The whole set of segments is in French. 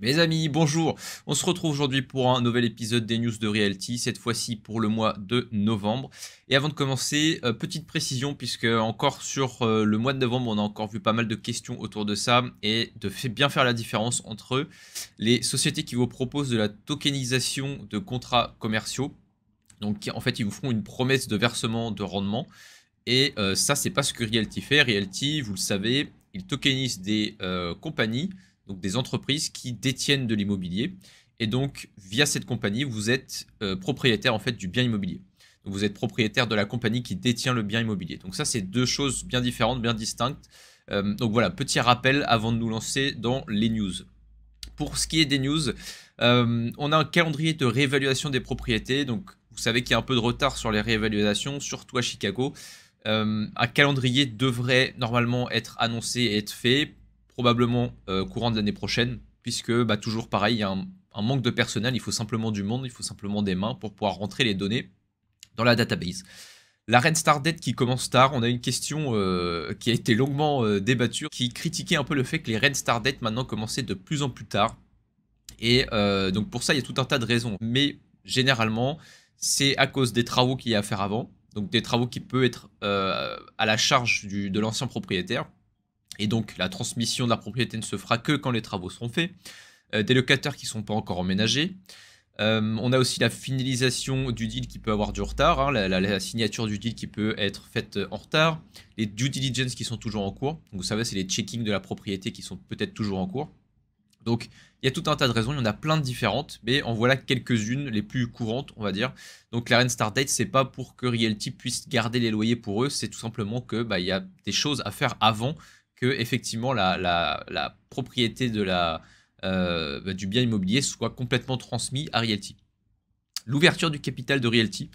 Mes amis, bonjour. On se retrouve aujourd'hui pour un nouvel épisode des news de Realty, cette fois-ci pour le mois de novembre. Et avant de commencer, petite précision, puisque encore sur le mois de novembre, on a encore vu pas mal de questions autour de ça, et de bien faire la différence entre les sociétés qui vous proposent de la tokenisation de contrats commerciaux. Donc en fait, ils vous font une promesse de versement de rendement. Et ça, c'est pas ce que Realty fait. Realty, vous le savez, ils tokenisent des compagnies, donc des entreprises qui détiennent de l'immobilier. Et donc, via cette compagnie, vous êtes propriétaire en fait du bien immobilier. Donc, vous êtes propriétaire de la compagnie qui détient le bien immobilier. Donc ça, c'est deux choses bien différentes, bien distinctes. Donc voilà, petit rappel avant de nous lancer dans les news. Pour ce qui est des news, on a un calendrier de réévaluation des propriétés. Donc, vous savez qu'il y a un peu de retard sur les réévaluations, surtout à Chicago. Un calendrier devrait normalement être annoncé et être fait, probablement courant de l'année prochaine, puisque toujours pareil, il y a un manque de personnel, il faut simplement du monde, il faut simplement des mains pour pouvoir rentrer les données dans la database. La Red Start Date qui commence tard, on a une question qui a été longuement débattue, qui critiquait un peu le fait que les Red Start Date maintenant commençaient de plus en plus tard. Et donc pour ça, il y a tout un tas de raisons. Mais généralement, c'est à cause des travaux qu'il y a à faire avant. Donc des travaux qui peuvent être à la charge de l'ancien propriétaire. Et donc la transmission de la propriété ne se fera que quand les travaux seront faits. Des locataires qui ne sont pas encore emménagés. On a aussi la finalisation du deal qui peut avoir du retard, hein, la signature du deal qui peut être faite en retard. Les due diligence qui sont toujours en cours. Donc, vous savez, c'est les checkings de la propriété qui sont peut-être toujours en cours. Donc, il y a tout un tas de raisons, il y en a plein de différentes, mais en voilà quelques-unes, les plus courantes, on va dire. Donc, la Rent Start Date, c'est pas pour que Realty puisse garder les loyers pour eux, c'est tout simplement que il y a des choses à faire avant que, effectivement, la propriété de du bien immobilier soit complètement transmise à Realty. L'ouverture du capital de Realty.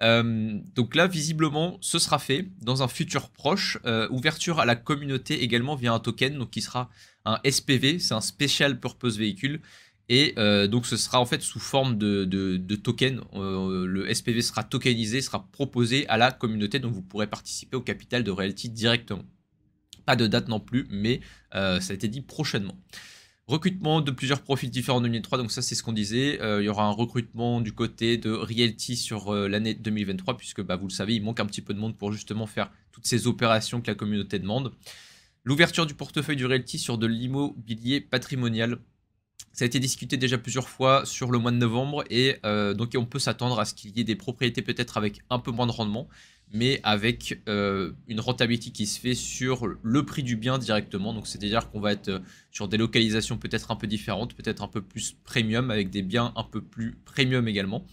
Donc là, visiblement, ce sera fait dans un futur proche. Ouverture à la communauté également via un token, donc qui sera un SPV, c'est un Special Purpose Vehicle. Et donc ce sera en fait sous forme de token. Le SPV sera tokenisé, sera proposé à la communauté, donc vous pourrez participer au capital de Realty directement. Pas de date non plus, mais ça a été dit prochainement. Recrutement de plusieurs profils différents en 2023, donc ça c'est ce qu'on disait. Il y aura un recrutement du côté de Realty sur l'année 2023, puisque vous le savez, il manque un petit peu de monde pour justement faire toutes ces opérations que la communauté demande. L'ouverture du portefeuille du Realty sur de l'immobilier patrimonial. Ça a été discuté déjà plusieurs fois sur le mois de novembre et donc on peut s'attendre à ce qu'il y ait des propriétés peut-être avec un peu moins de rendement, mais avec une rentabilité qui se fait sur le prix du bien directement. Donc c'est-à-dire qu'on va être sur des localisations peut-être un peu différentes, peut-être un peu plus premium, avec des biens un peu plus premium également.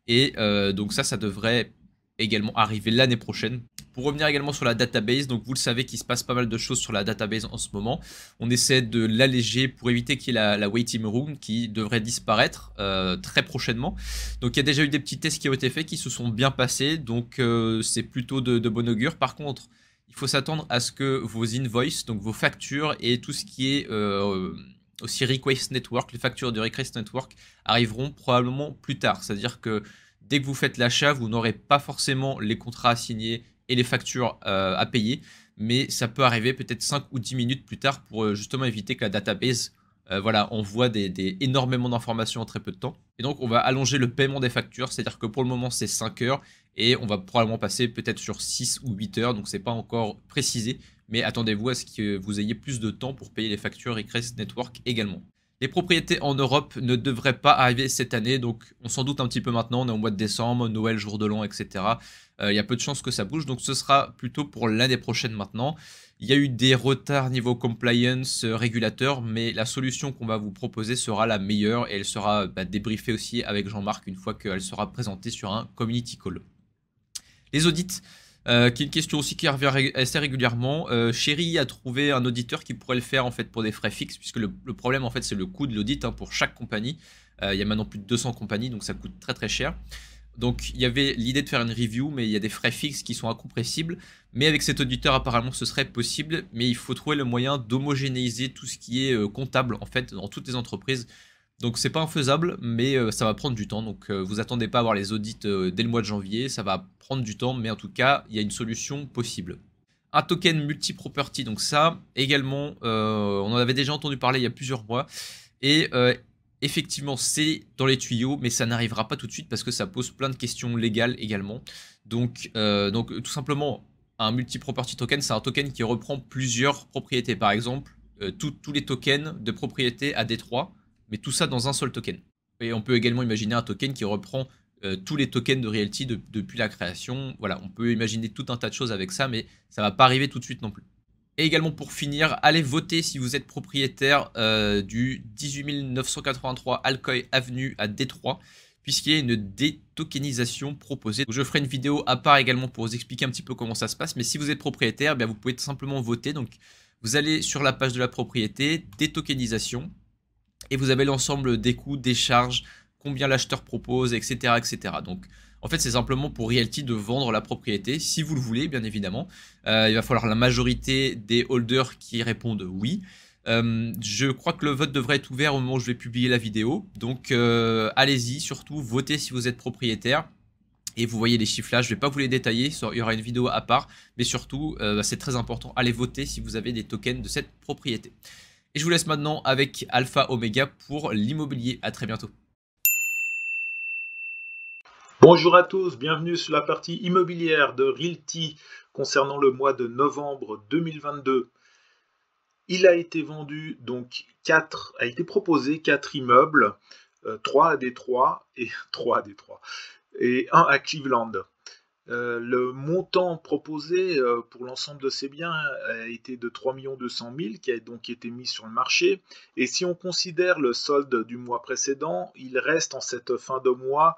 Et donc ça devrait également arriver l'année prochaine. Pour revenir également sur la database, donc vous le savez qu'il se passe pas mal de choses sur la database en ce moment. On essaie de l'alléger pour éviter qu'il y ait la waiting room qui devrait disparaître très prochainement. Donc il y a déjà eu des petits tests qui ont été faits qui se sont bien passés, donc c'est plutôt de bon augure. Par contre, il faut s'attendre à ce que vos invoices, donc vos factures et tout ce qui est aussi Request Network, les factures de Request Network arriveront probablement plus tard. C'est-à-dire que dès que vous faites l'achat, vous n'aurez pas forcément les contrats à signer et les factures à payer, mais ça peut arriver peut-être 5 ou 10 minutes plus tard pour justement éviter que la database envoie énormément d'informations en très peu de temps. Et donc on va allonger le paiement des factures, c'est-à-dire que pour le moment c'est 5 heures et on va probablement passer peut-être sur 6 ou 8 heures, donc c'est pas encore précisé, mais attendez-vous à ce que vous ayez plus de temps pour payer les factures Request Network également. Les propriétés en Europe ne devraient pas arriver cette année, donc on s'en doute un petit peu maintenant, on est au mois de décembre, Noël, jour de l'an, etc. Il y a peu de chances que ça bouge, donc ce sera plutôt pour l'année prochaine maintenant. Il y a eu des retards niveau compliance régulateur, mais la solution qu'on va vous proposer sera la meilleure et elle sera débriefée aussi avec Jean-Marc une fois qu'elle sera présentée sur un community call. Les audits. Qui est une question aussi qui revient assez régulièrement. Chéri a trouvé un auditeur qui pourrait le faire en fait pour des frais fixes, puisque le problème en fait c'est le coût de l'audit pour chaque compagnie. Il y a maintenant plus de 200 compagnies, donc ça coûte très très cher. Donc il y avait l'idée de faire une review, mais il y a des frais fixes qui sont incompressibles. Mais avec cet auditeur apparemment ce serait possible, mais il faut trouver le moyen d'homogénéiser tout ce qui est comptable en fait dans toutes les entreprises. Donc c'est pas infaisable, mais ça va prendre du temps. Donc vous attendez pas à avoir les audits dès le mois de janvier, ça va prendre du temps, mais en tout cas, il y a une solution possible. Un token multi-property, donc ça également, on en avait déjà entendu parler il y a plusieurs mois. Et effectivement, c'est dans les tuyaux, mais ça n'arrivera pas tout de suite parce que ça pose plein de questions légales également. Donc tout simplement, un multi-property token, c'est un token qui reprend plusieurs propriétés. Par exemple, tous les tokens de propriété à D3, mais tout ça dans un seul token. Et on peut également imaginer un token qui reprend tous les tokens de Realty depuis la création. Voilà, on peut imaginer tout un tas de choses avec ça, mais ça va pas arriver tout de suite non plus. Et également pour finir, allez voter si vous êtes propriétaire du 18 983 Alcoy Avenue à Détroit, puisqu'il y a une détokenisation proposée. Donc, je ferai une vidéo à part également pour vous expliquer un petit peu comment ça se passe, mais si vous êtes propriétaire, bien, vous pouvez tout simplement voter. Donc vous allez sur la page de la propriété, détokenisation, et vous avez l'ensemble des coûts, des charges, combien l'acheteur propose, etc., etc. Donc en fait, c'est simplement pour Realty de vendre la propriété, si vous le voulez, bien évidemment. Il va falloir la majorité des holders qui répondent oui. Je crois que le vote devrait être ouvert au moment où je vais publier la vidéo. Donc allez-y, surtout, votez si vous êtes propriétaire. Et vous voyez les chiffres là, je ne vais pas vous les détailler, il y aura une vidéo à part. Mais surtout, c'est très important, allez voter si vous avez des tokens de cette propriété. Et je vous laisse maintenant avec Alpha Omega pour l'immobilier. À très bientôt. Bonjour à tous, bienvenue sur la partie immobilière de Realty concernant le mois de novembre 2022. Il a été vendu, donc a été proposé 4 immeubles, 3 à Détroit et 3 à Détroit et 1 à Cleveland. Le montant proposé pour l'ensemble de ces biens a été de 3 200 000 qui a donc été mis sur le marché. Et si on considère le solde du mois précédent, il reste en cette fin de mois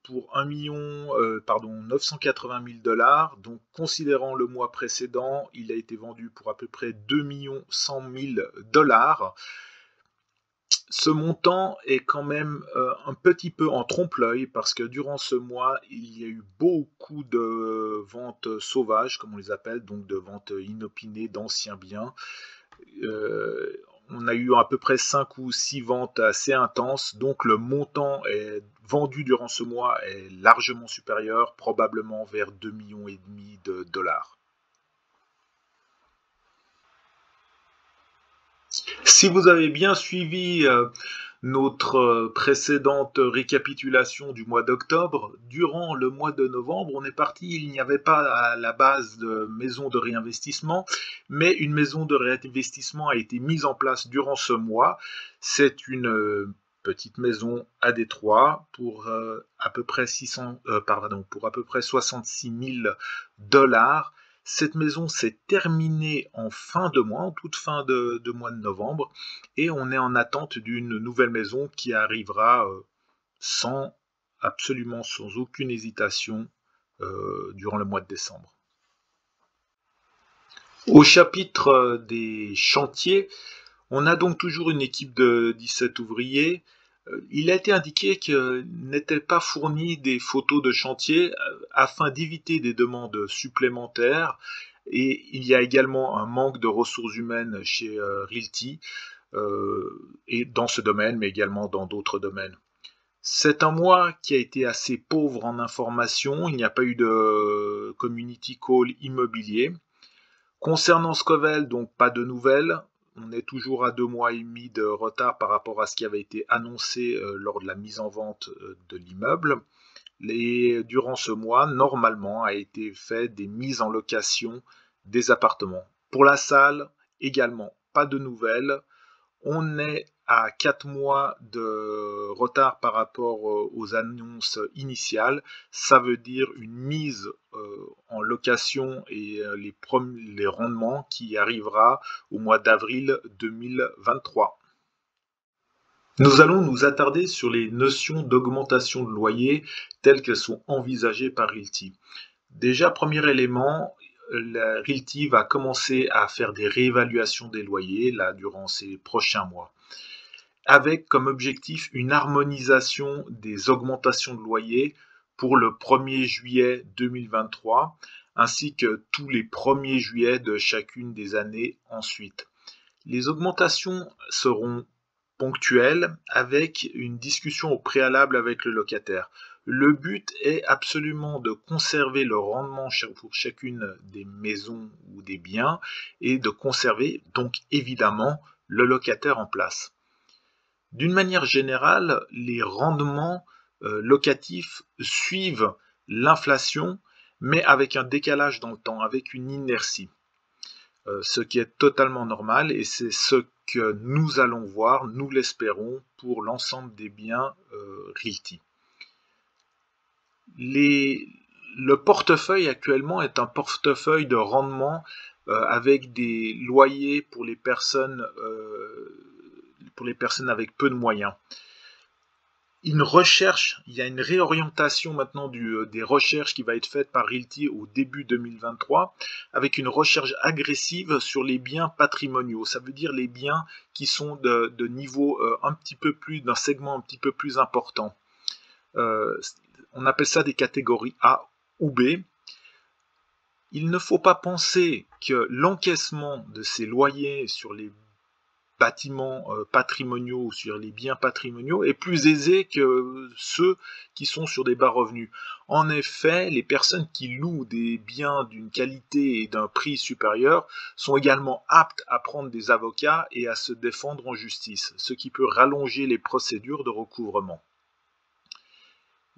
pour 980 000 $. Donc, considérant le mois précédent, il a été vendu pour à peu près 2 100 000 $. Ce montant est quand même un petit peu en trompe-l'œil parce que durant ce mois, il y a eu beaucoup de ventes sauvages, comme on les appelle, donc de ventes inopinées d'anciens biens. On a eu à peu près 5 ou 6 ventes assez intenses, donc le montant vendu durant ce mois est largement supérieur, probablement vers 2,5 millions de dollars. Si vous avez bien suivi notre précédente récapitulation du mois d'octobre, durant le mois de novembre, on est parti, il n'y avait pas à la base de maison de réinvestissement, mais une maison de réinvestissement a été mise en place durant ce mois. C'est une petite maison à Détroit pour à peu près 66 000 $. Cette maison s'est terminée en fin de mois, en toute fin de mois de novembre, et on est en attente d'une nouvelle maison qui arrivera absolument sans aucune hésitation durant le mois de décembre. Au chapitre des chantiers, on a donc toujours une équipe de 17 ouvriers. Il a été indiqué que n'étaient pas fournies des photos de chantier afin d'éviter des demandes supplémentaires. Et il y a également un manque de ressources humaines chez Realty, et dans ce domaine, mais également dans d'autres domaines. C'est un mois qui a été assez pauvre en informations. Il n'y a pas eu de community call immobilier. Concernant Scovel, donc pas de nouvelles. On est toujours à 2 mois et demi de retard par rapport à ce qui avait été annoncé lors de la mise en vente de l'immeuble. Durant ce mois, normalement, a été fait des mises en location des appartements. Pour la salle, également, pas de nouvelles. On est à 4 mois de retard par rapport aux annonces initiales. Ça veut dire une mise en location et les rendements qui arrivera au mois d'avril 2023. Nous allons nous attarder sur les notions d'augmentation de loyer telles qu'elles sont envisagées par Realty. Déjà, premier élément, la Realty va commencer à faire des réévaluations des loyers là, durant ces prochains mois, avec comme objectif une harmonisation des augmentations de loyers pour le 1er juillet 2023, ainsi que tous les 1er juillet de chacune des années ensuite. Les augmentations seront ponctuelles avec une discussion au préalable avec le locataire. Le but est absolument de conserver le rendement pour chacune des maisons ou des biens et de conserver donc évidemment le locataire en place. D'une manière générale, les rendements locatifs suivent l'inflation, mais avec un décalage dans le temps, avec une inertie. Ce qui est totalement normal et c'est ce que nous allons voir, nous l'espérons, pour l'ensemble des biens Realty. Le portefeuille actuellement est un portefeuille de rendement avec des loyers pour les personnes avec peu de moyens. Il y a une réorientation maintenant des recherches qui va être faite par Realty au début 2023, avec une recherche agressive sur les biens patrimoniaux. Ça veut dire les biens qui sont de niveau d'un segment un petit peu plus important. On appelle ça des catégories A ou B. Il ne faut pas penser que l'encaissement de ces loyers sur les bâtiments patrimoniaux, sur les biens patrimoniaux, est plus aisé que ceux qui sont sur des bas revenus. En effet, les personnes qui louent des biens d'une qualité et d'un prix supérieur sont également aptes à prendre des avocats et à se défendre en justice, ce qui peut rallonger les procédures de recouvrement.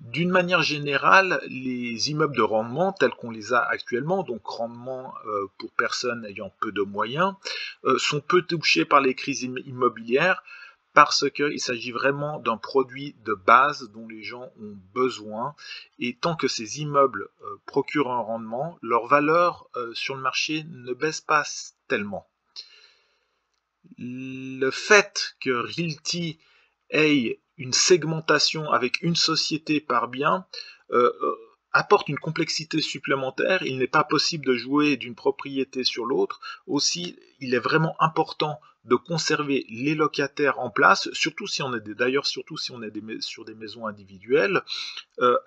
D'une manière générale, les immeubles de rendement tels qu'on les a actuellement, donc rendement pour personnes ayant peu de moyens, sont peu touchés par les crises immobilières parce qu'il s'agit vraiment d'un produit de base dont les gens ont besoin. Et tant que ces immeubles procurent un rendement, leur valeur sur le marché ne baisse pas tellement. Le fait que Realty ait une segmentation avec une société par bien apporte une complexité supplémentaire. Il n'est pas possible de jouer d'une propriété sur l'autre. Aussi, il est vraiment important de conserver les locataires en place, surtout si on est sur des maisons individuelles,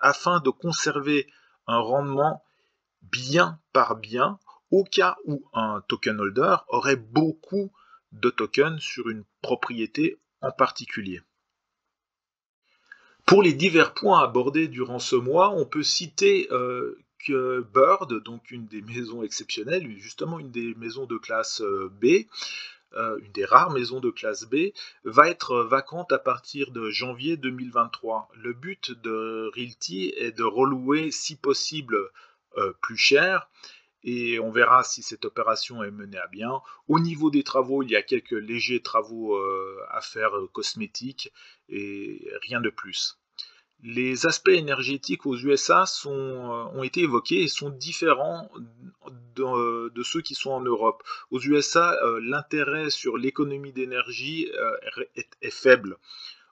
afin de conserver un rendement bien par bien, au cas où un token holder aurait beaucoup de tokens sur une propriété en particulier. Pour les divers points abordés durant ce mois, on peut citer que Bird, donc une des maisons exceptionnelles, justement une des maisons de classe B, une des rares maisons de classe B, va être vacante à partir de janvier 2023. Le but de Realty est de relouer, si possible, plus cher, et on verra si cette opération est menée à bien. Au niveau des travaux, il y a quelques légers travaux à faire cosmétiques et rien de plus. Les aspects énergétiques aux USA ont été évoqués et sont différents de ceux qui sont en Europe. Aux USA, l'intérêt sur l'économie d'énergie est faible.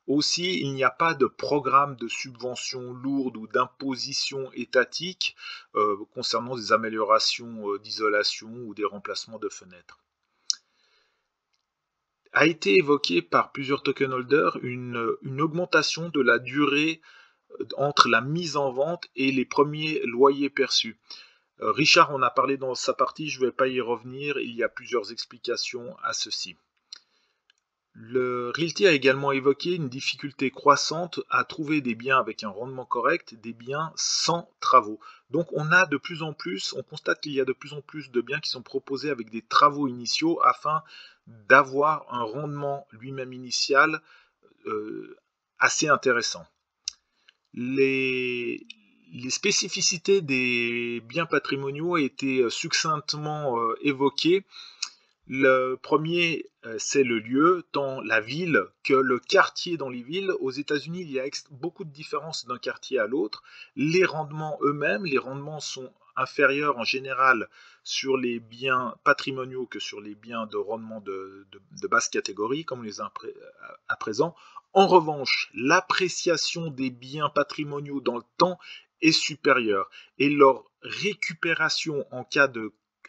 Aussi, il n'y a pas de programme de subvention lourde ou d'imposition étatique concernant des améliorations d'isolation ou des remplacements de fenêtres. A été évoqué par plusieurs token holders une augmentation de la durée entre la mise en vente et les premiers loyers perçus. Richard en a parlé dans sa partie, je ne vais pas y revenir, il y a plusieurs explications à ceci. Le Realty a également évoqué une difficulté croissante à trouver des biens avec un rendement correct, des biens sans travaux. Donc on constate qu'il y a de plus en plus de biens qui sont proposés avec des travaux initiaux afin d'avoir un rendement lui-même initial assez intéressant. Les spécificités des biens patrimoniaux ont été succinctement évoquées. Le premier, c'est le lieu, tant la ville que le quartier dans les villes. Aux États-Unis, il y a beaucoup de différences d'un quartier à l'autre. Les rendements eux-mêmes, les rendements sont inférieurs en général sur les biens patrimoniaux que sur les biens de rendement de basse catégorie, comme les uns à présent. En revanche, l'appréciation des biens patrimoniaux dans le temps est supérieure et leur récupération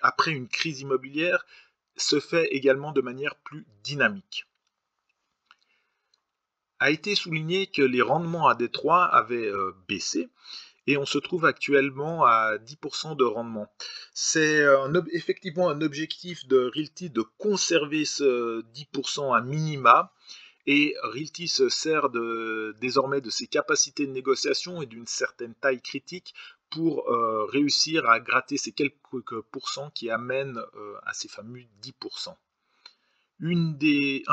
après une crise immobilière se fait également de manière plus dynamique. A été souligné que les rendements à Détroit avaient baissé et on se trouve actuellement à 10% de rendement. C'est effectivement un objectif de Realty de conserver ce 10% à minima et Realty se sert désormais de ses capacités de négociation et d'une certaine taille critique pour réussir à gratter ces quelques pourcents qui amènent à ces fameux 10%. Un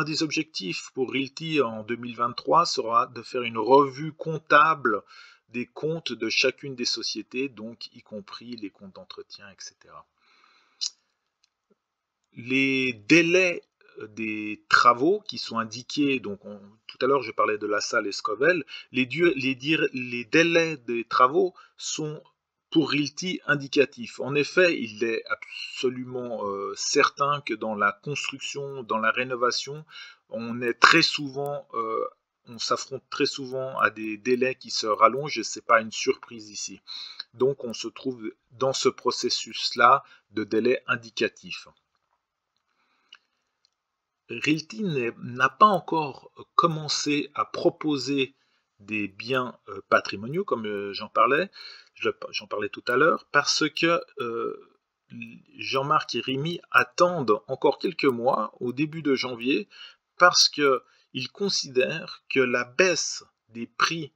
des objectifs pour Realty en 2023 sera de faire une revue comptable des comptes de chacune des sociétés, donc y compris les comptes d'entretien, etc. Les délais des travaux qui sont indiqués, donc tout à l'heure je parlais de la salle Escovel, les délais des travaux sont pour Realty indicatifs. En effet, il est absolument certain que dans la construction, dans la rénovation, on s'affronte très souvent à des délais qui se rallongent et ce n'est pas une surprise ici. Donc on se trouve dans ce processus-là de délais indicatifs. Realty n'a pas encore commencé à proposer des biens patrimoniaux, comme j'en parlais tout à l'heure, parce que Jean-Marc et Rémi attendent encore quelques mois, au début de janvier, parce qu'ils considèrent que la baisse des prix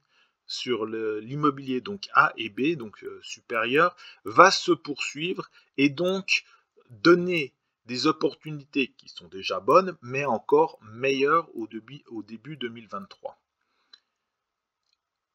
sur l'immobilier, donc A et B, donc supérieur, va se poursuivre et donc donner des opportunités qui sont déjà bonnes, mais encore meilleures au début 2023.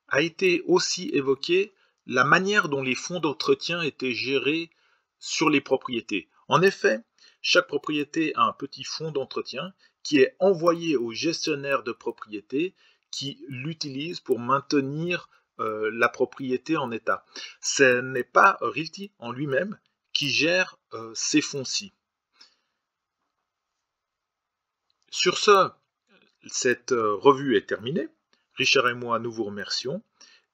A été aussi évoqué la manière dont les fonds d'entretien étaient gérés sur les propriétés. En effet, chaque propriété a un petit fonds d'entretien qui est envoyé au gestionnaire de propriété qui l'utilise pour maintenir la propriété en état. Ce n'est pas Realty en lui-même qui gère ces fonds-ci. Sur ce, cette revue est terminée. Richard et moi, nous vous remercions.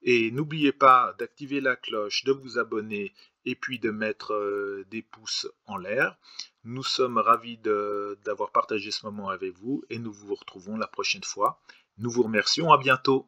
Et n'oubliez pas d'activer la cloche, de vous abonner et puis de mettre des pouces en l'air. Nous sommes ravis d'avoir partagé ce moment avec vous et nous vous retrouvons la prochaine fois. Nous vous remercions, à bientôt.